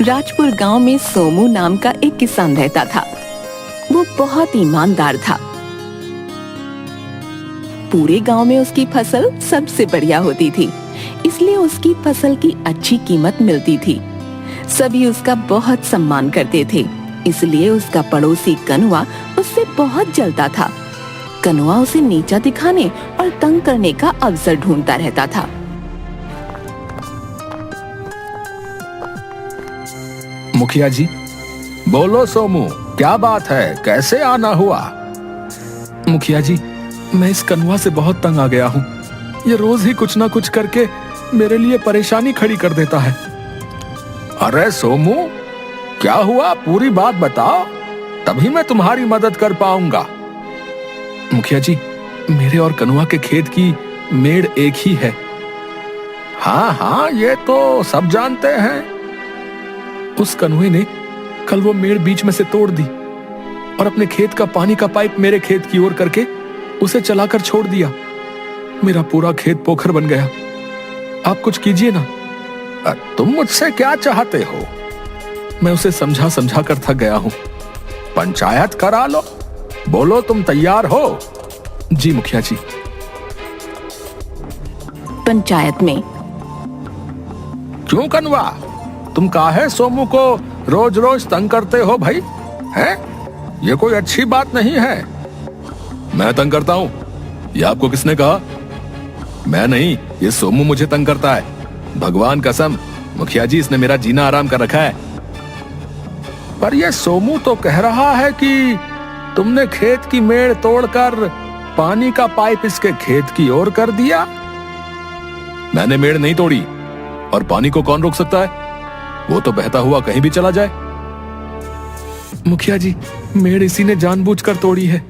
राजपुर गांव में सोमू नाम का एक किसान रहता था। वो बहुत ईमानदार था। पूरे गांव में उसकी फसल सबसे बढ़िया होती थी, इसलिए उसकी फसल की अच्छी कीमत मिलती थी। सभी उसका बहुत सम्मान करते थे, इसलिए उसका पड़ोसी कनुआ उससे बहुत जलता था। कनुआ उसे नीचा दिखाने और तंग करने का अवसर ढूंढता रहता था। मुखिया जी, बोलो सोमू, क्या बात है, कैसे आना हुआ? मुखिया जी, मैं इस कनुआ से बहुत तंग आ गया हूँ। ये रोज ही कुछ ना कुछ करके मेरे लिए परेशानी खड़ी कर देता है। अरे सोमू, क्या हुआ, पूरी बात बताओ, तभी मैं तुम्हारी मदद कर पाऊंगा। मुखिया जी, मेरे और कनुआ के खेत की मेड़ एक ही है। हाँ हाँ, ये तो सब जानते हैं। उस कनुए ने कल वो मेड़ बीच में से तोड़ दी और अपने खेत का पानी का पाइप मेरे खेत की ओर करके उसे चलाकर छोड़ दिया। मेरा पूरा खेत पोखर बन गया। आप कुछ कीजिए ना। तुम मुझसे क्या चाहते हो? मैं उसे समझा समझा कर थक गया हूं। पंचायत करा लो। बोलो, तुम तैयार हो? जी मुखिया जी। पंचायत में। क्यों कनुआ, तुम काहे सोमू को रोज रोज तंग करते हो भाई? हैं? ये कोई अच्छी बात नहीं है। मैं तंग करता हूँ? ये आपको किसने कहा? मैं नहीं, ये सोमू मुझे तंग करता है। भगवान कसम, मुखिया जी, इसने मेरा जीना आराम कर रखा है। पर ये सोमू तो कह रहा है कि तुमने खेत की मेड़ तोड़कर पानी का पाइप इसके खेत की ओर कर दिया। मैंने मेड़ नहीं तोड़ी, और पानी को कौन रोक सकता है? वो तो बहता हुआ कहीं भी चला जाए। मुखिया जी, मेड़ इसी ने जानबूझकर तोड़ी है।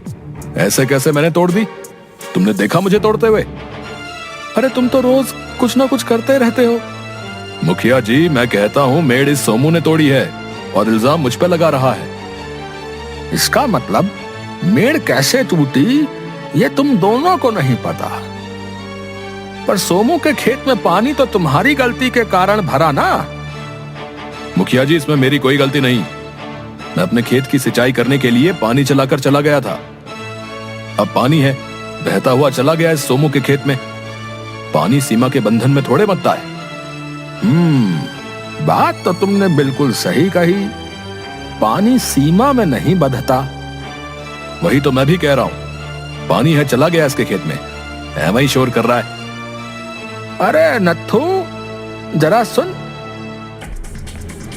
ऐसे कैसे मैंने तोड़ दी? तुमने देखा मुझे तोड़ते हुए? अरे तुम तो रोज कुछ ना कुछ करते रहते हो। मुखिया जी, मैं कहता हूँ मेड़ इस सोमू ने तोड़ी है और इल्जाम मुझ पे लगा रहा है। इसका मतलब मेड़ कैसे टूटी ये तुम दोनों को नहीं पता। पर सोमू के खेत में पानी तो तुम्हारी गलती के कारण भरा ना। मुखिया जी, इसमें मेरी कोई गलती नहीं। मैं अपने खेत की सिंचाई करने के लिए पानी चलाकर चला गया था। अब पानी है, बहता हुआ चला गया इस सोमू के खेत में। पानी सीमा के बंधन में थोड़े बंधता है। बात तो तुमने बिल्कुल सही कही। पानी सीमा में नहीं बंधता। वही तो मैं भी कह रहा हूं। पानी है, चला गया इसके खेत में, है वही शोर कर रहा है। अरे नत्थू, जरा सुन।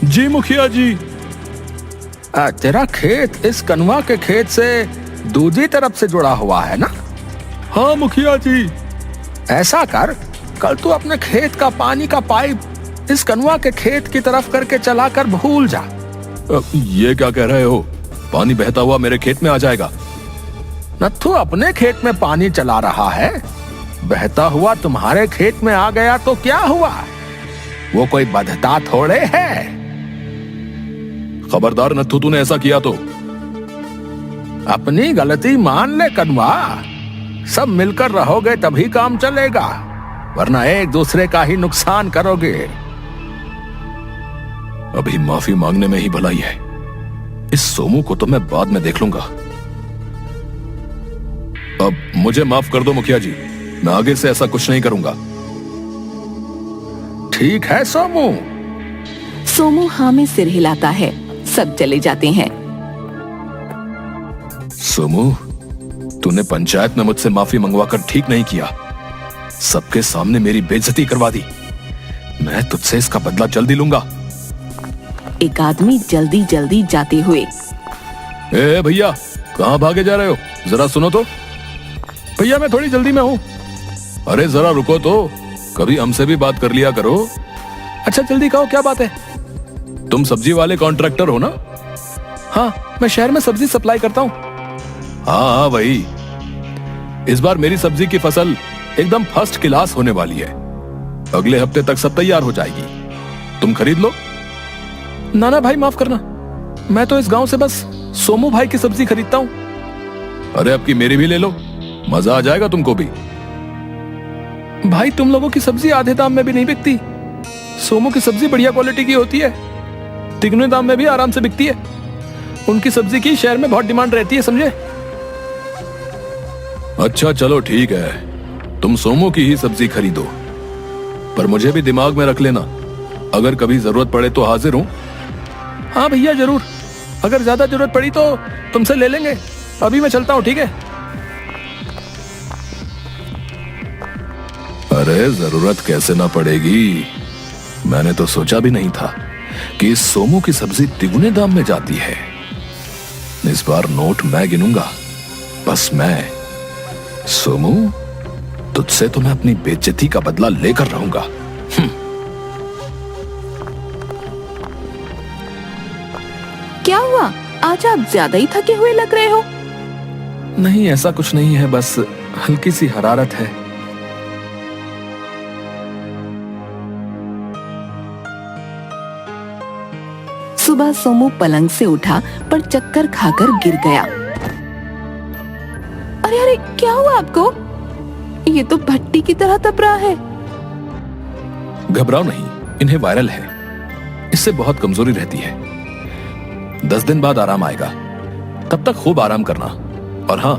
जी मुखिया जी। तेरा खेत इस कनुआ के खेत से दूसरी तरफ से जुड़ा हुआ है ना? हाँ मुखिया जी। ऐसा कर, कल तू अपने खेत का पानी का पाइप इस कनुआ के खेत की तरफ करके चलाकर भूल जा। ये क्या कह रहे हो? पानी बहता हुआ मेरे खेत में आ जाएगा। नत्थू अपने खेत में पानी चला रहा है, बहता हुआ तुम्हारे खेत में आ गया तो क्या हुआ? वो कोई बधता थोड़े है। खबरदार नत्थू, तूने ऐसा किया तो। अपनी गलती मान ले कनुआ। सब मिलकर रहोगे तभी काम चलेगा, वरना एक दूसरे का ही नुकसान करोगे। अभी माफी मांगने में ही भलाई है। इस सोमू को तो मैं बाद में देख लूंगा। अब मुझे माफ कर दो मुखिया जी, मैं आगे से ऐसा कुछ नहीं करूंगा। ठीक है सोमू। सोमू हाँ में सिर हिलाता है। सब चले जाते हैं। सोमू, तूने पंचायत में मुझसे माफी मंगवाकर ठीक नहीं किया। सबके सामने मेरी बेइज्जती करवा दी। मैं तुझसे इसका बदला जल्दी लूंगा। एक आदमी जल्दी जल्दी जाते हुए। ए भैया, कहां भागे जा रहे हो? जरा सुनो तो। भैया, मैं थोड़ी जल्दी में हूँ। अरे जरा रुको तो, कभी हमसे भी बात कर लिया करो। अच्छा जल्दी कहो, क्या बात है? तुम सब्जी वाले कॉन्ट्रैक्टर हो ना? हाँ, मैं शहर में सब्जी सप्लाई करता हूँ। हाँ वही। इस बार मेरी सब्जी की फसल एकदम फर्स्ट क्लास होने वाली है। अगले हफ्ते तक सब तैयार हो जाएगी। तुम खरीद लो। नाना भाई, माफ करना, मैं तो इस गांव से बस सोमू भाई की सब्जी खरीदता हूँ। अरे अब की मेरी भी ले लो, मजा आ जाएगा तुमको भी। भाई, तुम लोगों की सब्जी आधे दाम में भी नहीं बिकती। सोमू की सब्जी बढ़िया क्वालिटी की होती है। तिगने दाम में भी आराम से बिकती है। उनकी सब्जी की शहर में बहुत डिमांड रहती है, समझे। अच्छा चलो ठीक है, तुम सोमू की ही सब्जी खरीदो, पर मुझे भी दिमाग में रख लेना, अगर कभी जरूरत पड़े तो हाजिर हूं। हाँ भैया जरूर, अगर ज्यादा जरूरत पड़ी तो तुमसे ले लेंगे। अभी मैं चलता हूं, ठीक है। अरे जरूरत कैसे ना पड़ेगी, मैंने तो सोचा भी नहीं था कि इस सोमू की सब्जी तिगुने दाम में जाती है। इस बार नोट मैं गिनूंगा, बस मैं। सोमू, तुझसे तो मैं अपनी बेइज्जती का बदला लेकर रहूंगा। क्या हुआ, आज आप ज्यादा ही थके हुए लग रहे हो। नहीं ऐसा कुछ नहीं है, बस हल्की सी हरारत है। सुबह सोमू पलंग से उठा पर चक्कर खाकर गिर गया। अरे अरे, क्या हुआ आपको? ये तो भट्टी की तरह तप रहा है। घबराओ नहीं, इन्हें वायरल है, इससे बहुत कमजोरी रहती है। 10 दिन बाद आराम आएगा, तब तक खूब आराम करना। और हाँ,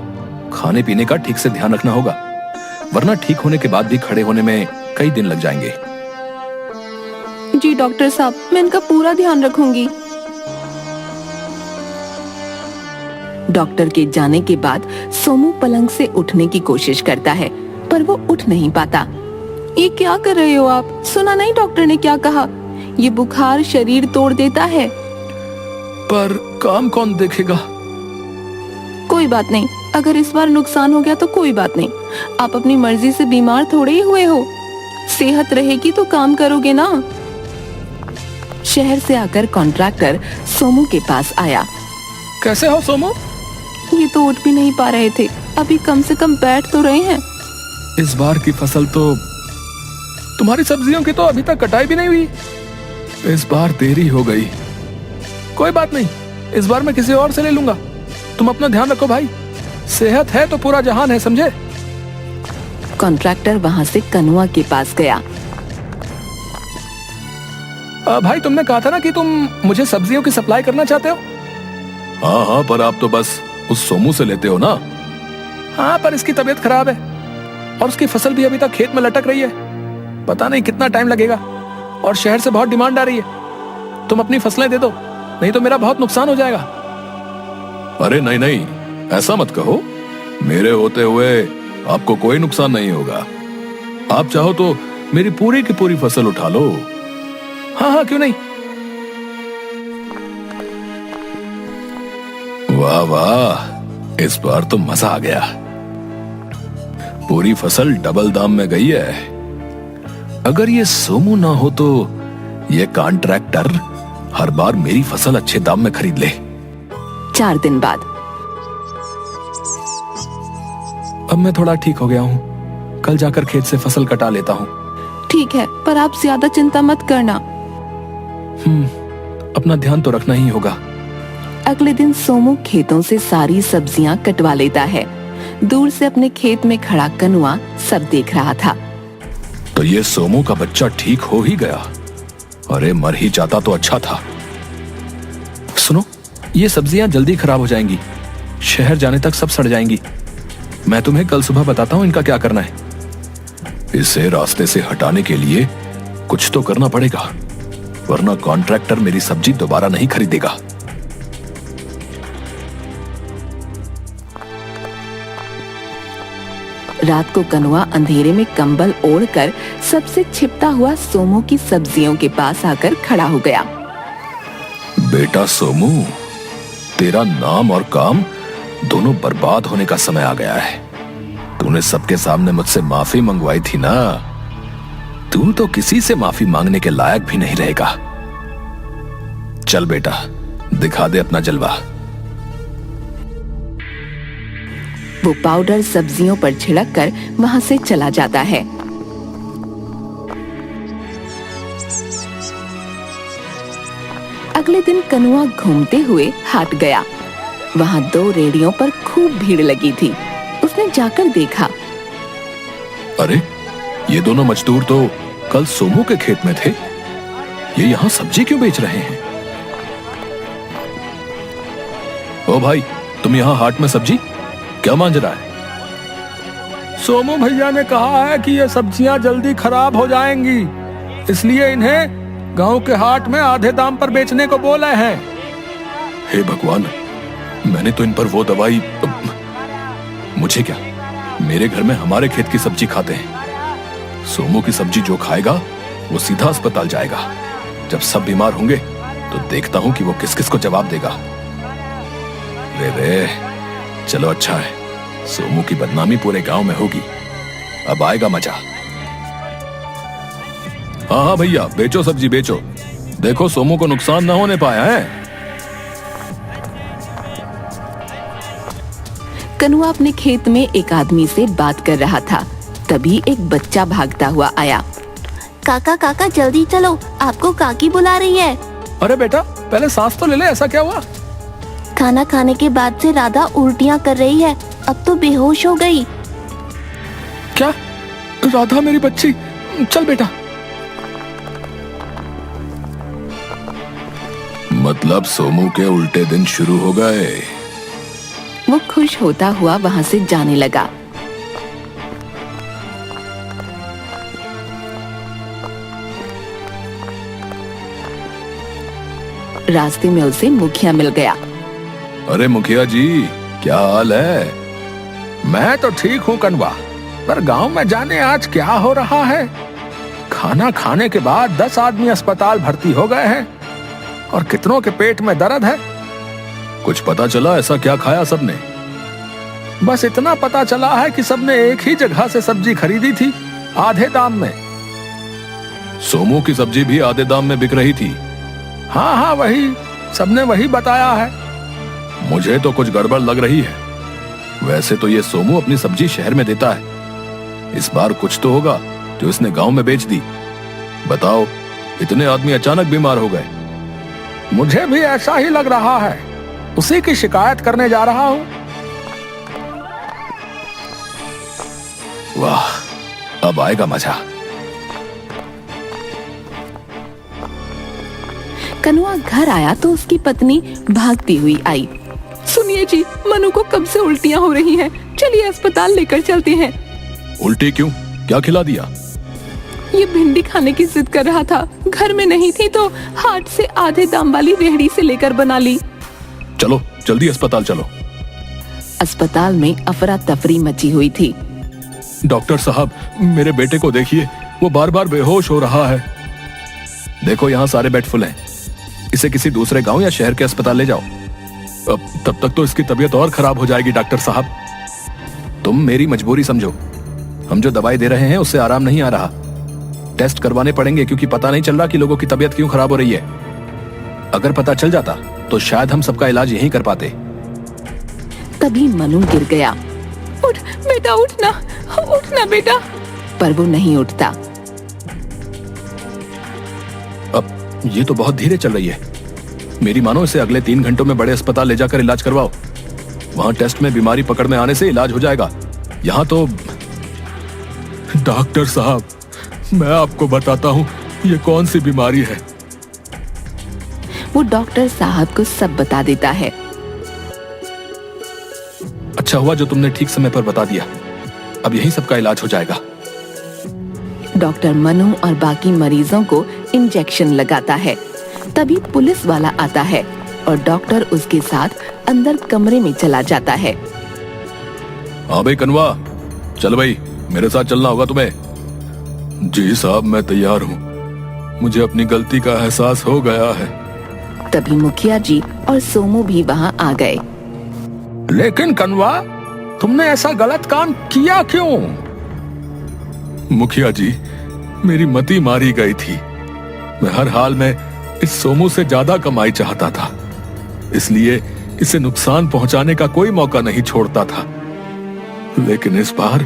खाने पीने का ठीक से ध्यान रखना होगा, वरना ठीक होने के बाद भी खड़े होने में कई दिन लग जाएंगे। जी डॉक्टर साहब, मैं इनका पूरा ध्यान रखूंगी। डॉक्टर के जाने के बाद सोमू पलंग से उठने की कोशिश करता है, पर वो उठ नहीं पाता। ये क्या कर रहे हो आप? सुना नहीं डॉक्टर ने क्या कहा? ये बुखार शरीर तोड़ देता है। पर काम कौन देखेगा? कोई बात नहीं, अगर इस बार नुकसान हो गया तो कोई बात नहीं। आप अपनी मर्जी से बीमार थोड़े ही हुए हो, सेहत रहेगी तो काम करोगे ना। शहर से आकर कॉन्ट्रैक्टर सोमू के पास आया। कैसे हो सोमू? ये तो उठ भी नहीं पा रहे थे, अभी कम से कम बैठ तो रहे हैं। इस बार की फसल तो, तुम्हारी सब्जियों की तो अभी तक कटाई भी नहीं हुई। इस बार देरी हो गई। कोई बात नहीं, इस बार मैं किसी और से ले लूंगा। तुम अपना ध्यान रखो भाई, सेहत है तो पूरा जहान है, समझे। कॉन्ट्रैक्टर वहां से कनुआ के पास गया। भाई तुमने कहा था ना कि तुम मुझे सब्जियों की सप्लाई करना चाहते हो। हाँ हाँ, पर आप तो बस उस सोमू से लेते हो ना। हाँ, पर इसकी तबीयत खराब है और उसकी फसल भी अभी तक खेत में लटक रही है। पता नहीं कितना टाइम लगेगा, और शहर से बहुत डिमांड आ रही है। तुम अपनी फसलें दे दो, नहीं तो मेरा बहुत नुकसान हो जाएगा। अरे नहीं नहीं, ऐसा मत कहो। मेरे होते हुए आपको कोई नुकसान नहीं होगा। आप चाहो तो मेरी पूरी की पूरी फसल उठा लो। हाँ हाँ, क्यों नहीं। वाह वाह, इस बार तो मजा आ गया। पूरी फसल डबल दाम में गई है। अगर ये सोमू ना हो तो ये कॉन्ट्रैक्टर हर बार मेरी फसल अच्छे दाम में खरीद ले। 4 दिन बाद। अब मैं थोड़ा ठीक हो गया हूँ, कल जाकर खेत से फसल कटा लेता हूँ। ठीक है, पर आप ज्यादा चिंता मत करना। अपना ध्यान तो रखना ही होगा। अगले दिन सोमू खेतों से सारी सब्जियां कटवा लेता है। दूर से अपने खेत में खड़ा कनुआ सब देख रहा था। तो ये सोमू का बच्चा ठीक हो ही गया। अरे मर ही जाता तो अच्छा था। सुनो, ये सब्जियां जल्दी खराब हो जाएंगी, शहर जाने तक सब सड़ जाएंगी। मैं तुम्हें कल सुबह बताता हूँ इनका क्या करना है। इसे रास्ते से हटाने के लिए कुछ तो करना पड़ेगा, वरना कॉन्ट्रैक्टर मेरी सब्जी दोबारा नहीं खरीदेगा। रात को कनुआ अंधेरे में कंबल ओढ़कर सबसे छिपता हुआ सोमू की सब्जियों के पास आकर खड़ा हो गया। बेटा सोमू, तेरा नाम और काम दोनों बर्बाद होने का समय आ गया है। तूने सबके सामने मुझसे माफी मंगवाई थी ना, तू तो किसी से माफी मांगने के लायक भी नहीं रहेगा। चल बेटा, दिखा दे अपना जलवा। वो पाउडर सब्जियों पर छिड़ककर वहां से चला जाता है। अगले दिन कनुआ घूमते हुए हाट गया। वहां 2 रेडियों पर खूब भीड़ लगी थी। उसने जाकर देखा। अरे, ये दोनों मजदूर तो कल सोमू के खेत में थे। ये यहाँ सब्जी क्यों बेच रहे हैं? ओ भाई, तुम यहाँ हाट में सब्जी क्या मांझ रहा है? सोमू भैया ने कहा है कि ये सब्जियां जल्दी खराब हो जाएंगी, इसलिए इन्हें गांव के हाट में आधे दाम पर बेचने को बोला है। हे भगवान, मैंने तो इन पर वो दवाई, मुझे क्या, मेरे घर में हमारे खेत की सब्जी खाते हैं। सोमू की सब्जी जो खाएगा वो सीधा अस्पताल जाएगा। जब सब बीमार होंगे तो देखता हूं कि वो किस किस को जवाब देगा। रे, चलो अच्छा है, सोमू की बदनामी पूरे गांव में होगी, अब आएगा मजा। हाँ हाँ भैया, बेचो सब्जी बेचो, देखो सोमू को नुकसान ना होने पाया है। कनुआ अपने खेत में एक आदमी से बात कर रहा था। तभी एक बच्चा भागता हुआ आया। काका काका जल्दी चलो, आपको काकी बुला रही है। अरे बेटा, पहले सांस तो ले ले, ऐसा क्या हुआ? खाना खाने के बाद से राधा उल्टियाँ कर रही है, अब तो बेहोश हो गई। क्या? राधा मेरी बच्ची, चल बेटा। मतलब सोमू के उल्टे दिन शुरू हो गए। वो खुश होता हुआ वहां से जाने लगा। रास्ते में उसे मुखिया मिल गया। अरे मुखिया जी, क्या हाल है? मैं तो ठीक हूँ कनवा, पर गांव में जाने आज क्या हो रहा है। खाना खाने के बाद 10 आदमी अस्पताल भर्ती हो गए हैं और कितनों के पेट में दर्द है। कुछ पता चला ऐसा क्या खाया सबने? बस इतना पता चला है कि सबने एक ही जगह से सब्जी खरीदी थी, आधे दाम में। सोमू की सब्जी भी आधे दाम में बिक रही थी। हाँ हाँ, वही, सबने वही बताया है। मुझे तो कुछ गड़बड़ लग रही है। वैसे तो ये सोमू अपनी सब्जी शहर में देता है, इस बार कुछ तो होगा जो इसने गांव में बेच दी। बताओ, इतने आदमी अचानक बीमार हो गए। मुझे भी ऐसा ही लग रहा है, उसी की शिकायत करने जा रहा हूं। वाह, अब आएगा मजा। कनुआ घर आया तो उसकी पत्नी भागती हुई आई। सुनिए जी, मनु को कब से उल्टियाँ हो रही हैं, चलिए अस्पताल लेकर चलते हैं। उल्टी क्यों? क्या खिला दिया? ये भिंडी खाने की जिद कर रहा था, घर में नहीं थी तो हाट से आधे दाम वाली रेहड़ी से लेकर बना ली। चलो जल्दी अस्पताल चलो। अस्पताल में अफरा तफरी मची हुई थी। डॉक्टर साहब, मेरे बेटे को देखिए, वो बार बार बेहोश हो रहा है। देखो यहाँ सारे बेड फुल हैं, इसे किसी दूसरे गांव या शहर के अस्पताल ले जाओ। अब तब तक तो इसकी तबीयत और खराब हो जाएगी। डॉक्टर साहब, तुम मेरी मजबूरी समझो, हम जो दवाई दे रहे हैं उससे आराम नहीं आ रहा। टेस्ट करवाने पड़ेंगे क्योंकि पता नहीं चल रहा कि लोगों की तबीयत क्यों खराब हो रही है। अगर पता चल जाता तो शायद हम सबका इलाज यहीं कर पाते। तभी मनु गिर गया। उठ बेटा, उठना, उठना बेटा। पर वो नहीं उठता। अब ये तो बहुत धीरे चल रही है। मेरी मानो इसे अगले 3 घंटों में बड़े अस्पताल ले जाकर इलाज करवाओ। वहां टेस्ट में बीमारी पकड़ में आने से इलाज हो जाएगा। यहाँ तो डॉक्टर साहब, मैं आपको बताता हूँ ये कौन सी बीमारी है। वो डॉक्टर साहब को सब बता देता है। अच्छा हुआ जो तुमने ठीक समय पर बता दिया, अब यही सबका इलाज हो जाएगा। डॉक्टर मनु और बाकी मरीजों को इंजेक्शन लगाता है। तभी पुलिस वाला आता है और डॉक्टर उसके साथ अंदर कमरे में चला जाता है। हाँ भाई कनवा, चल भाई, मेरे साथ चलना होगा तुम्हें। जी साहब, मैं तैयार हूँ, मुझे अपनी गलती का एहसास हो गया है। तभी मुखिया जी और सोमू भी वहाँ आ गए। लेकिन कनवा, तुमने ऐसा गलत काम किया क्यों? मुखिया जी, मेरी मति मारी गई थी। मैं हर हाल में इस सोमू से ज्यादा कमाई चाहता था, इसलिए इसे नुकसान पहुंचाने का कोई मौका नहीं छोड़ता था। लेकिन इस बार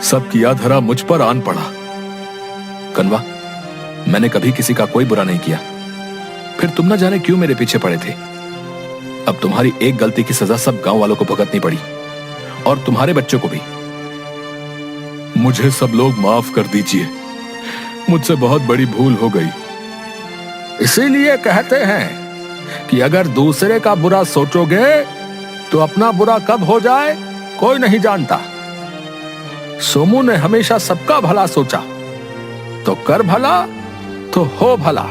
सब किया धरा मुझ पर आन पड़ा। कनवा, मैंने कभी किसी का कोई बुरा नहीं किया, फिर तुम न जाने क्यों मेरे पीछे पड़े थे। अब तुम्हारी एक गलती की सजा सब गांव वालों को भुगतनी पड़ी, और तुम्हारे बच्चों को भी। मुझे सब लोग माफ कर दीजिए, मुझसे बहुत बड़ी भूल हो गई। इसीलिए कहते हैं कि अगर दूसरे का बुरा सोचोगे तो अपना बुरा कब हो जाए कोई नहीं जानता। सोमू ने हमेशा सबका भला सोचा, तो कर भला तो हो भला।